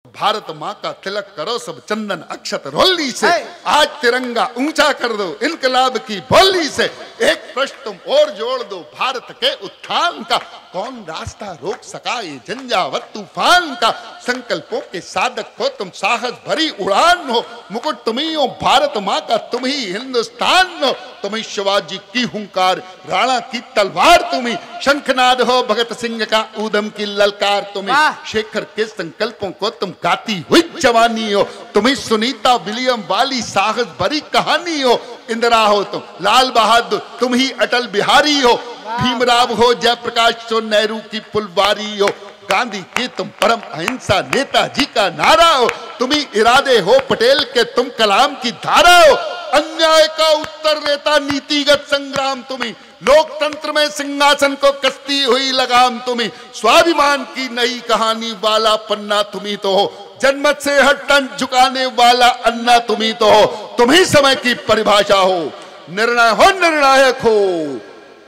भारत माँ का तिलक करो सब चंदन अक्षत रोली से, आज तिरंगा ऊंचा कर दो इनकलाब की बोली से। एक प्रश्न तुम और जोड़ दो भारत के उत्थान का, कौन रास्ता रोक सका ये झंझावत तूफान का। संकल्पों के साधक हो तुम, साहस भरी उड़ान हो, मुकुट तुम ही हो भारत माँ का, तुम ही हिंदुस्तान हो। तुम ही शिवाजी की हुंकार, राणा की तलवार तुम ही, शंखनाद हो भगत सिंह का, ऊधम की ललकार तुम ही। शेखर के संकल्पों को तुम गाती हुई जवानी हो, तुम ही सुनीता विलियम वाली साहस भरी कहानी हो। इंदिरा हो तुम, लाल बहादुर तुम ही, अटल बिहारी हो, भीमराव हो जयप्रकाश तो नेहरू की पुलवारी हो। गांधी के तुम परम अहिंसा नेताजी का नारा हो, तुम ही इरादे हो पटेल के, तुम कलाम की धारा हो। अन्याय का उत्तर देता नीतिगत संग्राम तुम ही, लोकतंत्र में सिंहासन को कसती हुई लगाम तुम ही। स्वाभिमान की नई कहानी वाला पन्ना तुम ही तो हो, जनमत से हर तन झुकाने वाला अन्ना तुम ही तो हो। तुम ही समय की परिभाषा हो, निर्णय हो निर्णायक हो,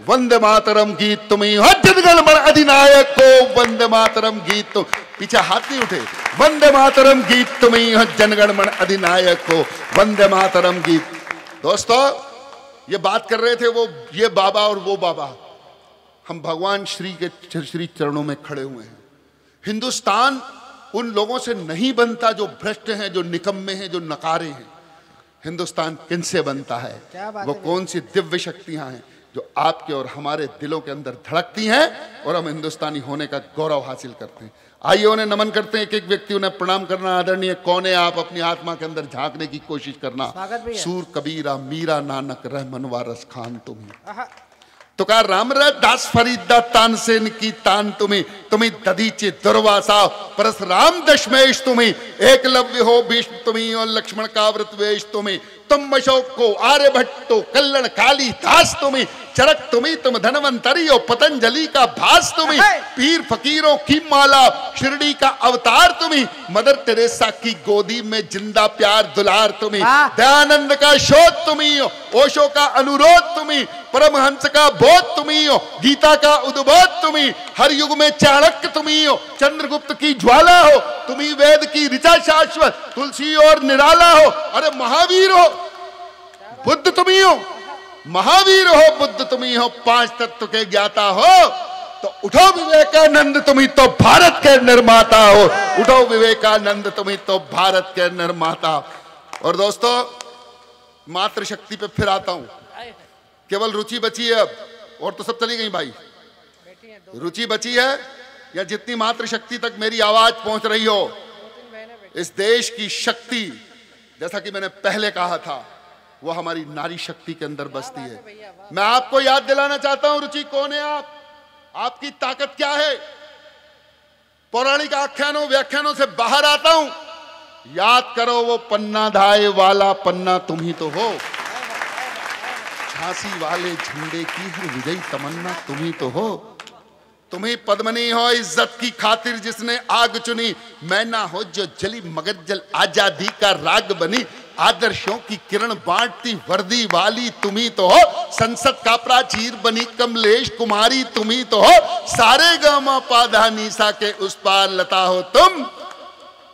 वंदे मातरम गीत तुम ही हो, जनगण मन अधिनायक हो। वंदे मातरम गीत तुम, पीछे हाथ नहीं उठे, वंदे मातरम गीत तुम ही हो, जनगण मन अधिनायक हो। वंदे मातरम गीत। दोस्तों ये बात कर रहे थे वो ये बाबा और वो बाबा, हम भगवान श्री के श्री चरणों में खड़े हुए हैं। हिंदुस्तान उन लोगों से नहीं बनता जो भ्रष्ट हैं, जो निकम्मे हैं, जो नकारे हैं। हिंदुस्तान किनसे बनता है? वो कौन सी दिव्य शक्तियां हैं जो आपके और हमारे दिलों के अंदर धड़कती हैं और हम हिंदुस्तानी होने का गौरव हासिल करते हैं। आइए उन्हें नमन करते हैं, एक एक व्यक्ति उन्हें प्रणाम करना। आदरणीय कौन है आप, अपनी आत्मा के अंदर झांकने की कोशिश करना। सूर कबीरा मीरा नानक रहमन वारस खान तुम्हें, तुकार राम दास फरीदा तानसेन की तान तुम्हें, तुम्हें दधीचे दुर्वासा परशुराम दशमेश तुम्हें, एकलव्य हो भीष्म तुम्हें और लक्ष्मण का व्रत वेश तुम्हें। तुम अशोक को आर्यभट्टो कल्लण काली दास तुम्हें, चरक तुम्हें तुम धनवंतरी हो पतंजलि का भास तुम्हें। पीर फकीरों की माला शिरडी का अवतार तुम्हें, मदर तेरेसा की गोदी में जिंदा प्यार दुलार तुम्हें। दयानंद का शोध तुम्ही हो, ओशो का अनुरोध तुम्ही, परमहंस का बोध तुम्ही हो, गीता का उद्बोध तुम्ही, हर युग में चाणक्य तुम्ही हो, चंद्रगुप्त की ज्वाला हो, तुम्ही वेद की ऋचा शाश्वत, तुलसी और निराला हो। अरे महावीर हो, बुद्ध तुम्ही हो, महावीर हो, बुद्ध तुम्ही हो, पांच तत्व के ज्ञाता हो। तो उठो विवेकानंद तुम्ही तो भारत के निर्माता हो, उठो विवेकानंद तुम्ही तो भारत के निर्माता। और दोस्तों मातृशक्ति पे फिर आता हूं, केवल रुचि बची है अब, और तो सब चली गई भाई। रुचि बची है या जितनी मातृशक्ति तक मेरी आवाज पहुंच रही हो, इस देश की शक्ति जैसा कि मैंने पहले कहा था वो हमारी नारी शक्ति के अंदर बसती है। मैं आपको याद दिलाना चाहता हूं, रुचि कौन है आप, आपकी ताकत क्या है। पौराणिक आख्यानों व्याख्यानों से बाहर आता हूं, याद करो वो पन्ना धाए वाला पन्ना तुम ही तो हो, झांसी वाले झंडे की हर विजयी तमन्ना तुम ही तो हो। तुम्ही पद्मनी हो इज्जत की खातिर जिसने आग चुनी, मैना हो जो जली मगर जल आजादी का राग बनी, आदर्शों की किरण बांटती वर्दी वाली तुम्ही तो हो, संसद का प्राचीर बनी कमलेश कुमारी तुम्ही तो हो, सारे गामा पाधा निशा के उस पार लता हो तुम।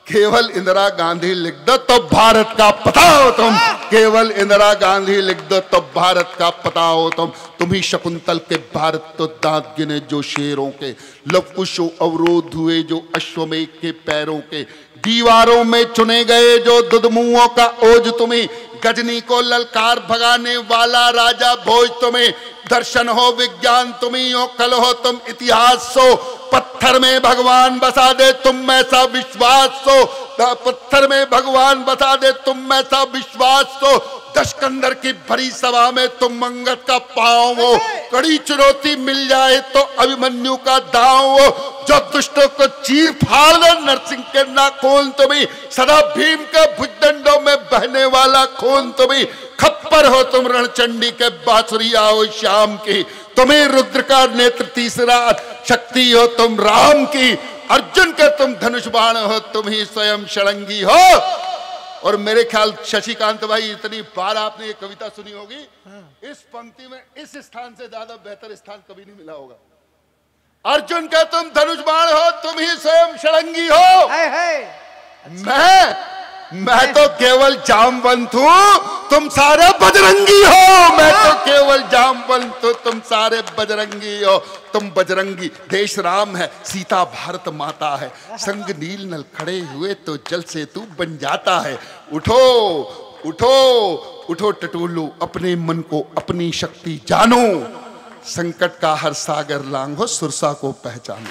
केवल इंदिरा गांधी लिख दो तो भारत का पता हो तुम, केवल इंदिरा गांधी लिख दो तो भारत का पता हो तुम। तुम ही शकुंतल के भारत तो दांत गिने जो शेरों के, लवकुशो अवरोध हुए जो अश्वमेघ के पैरों के, दीवारों में चुने गए जो दुधमुओं का ओज तुम्हें, गजनी को ललकार भगाने वाला राजा भोज तुम्हें। दर्शन हो विज्ञान तुम्ही हो, कल हो तुम इतिहास हो, पत्थर में भगवान बसा दे तुम ऐसा विश्वास हो, पत्थर में भगवान बसा दे तुम ऐसा विश्वास हो। दशकंदर की भरी सभा में तुम मंगत का पांव हो, कड़ी चुनौती मिल जाए तो अभिमन्यु का दांव हो, जो दुष्टों को चीर फाड़ दे नरसिंह के नाखून तुम्ही, सदा भीम के भुजदंडों में बहने वाला खून तुम्ही। खप्पर हो तुम रणचंडी के बांसुरिया हो श्याम की, तुम्हें रुद्र का नेत्र तीसरा, शक्ति हो तुम राम की, अर्जुन के तुम धनुष बाण हो, तुम ही स्वयं षडंगी हो। और मेरे ख्याल शशिकांत भाई इतनी बार आपने ये कविता सुनी होगी, इस पंक्ति में इस स्थान से ज्यादा बेहतर स्थान कभी नहीं मिला होगा। अर्जुन का तुम धनुष बाण हो, तुम ही स्वयं षडंगी हो। मैं तो केवल जामवंत हूं, तुम सारे बजरंगी हो। मैं तो केवल जामवंत हूं, तुम सारे बजरंगी हो। तुम बजरंगी, देश राम है, सीता भारत माता है। संग नील नल खड़े हुए तो जल से तू बन जाता है। उठो उठो उठो टटोलो, अपने मन को अपनी शक्ति जानो। संकट का हर सागर लांघो, सुरसा को पहचानो।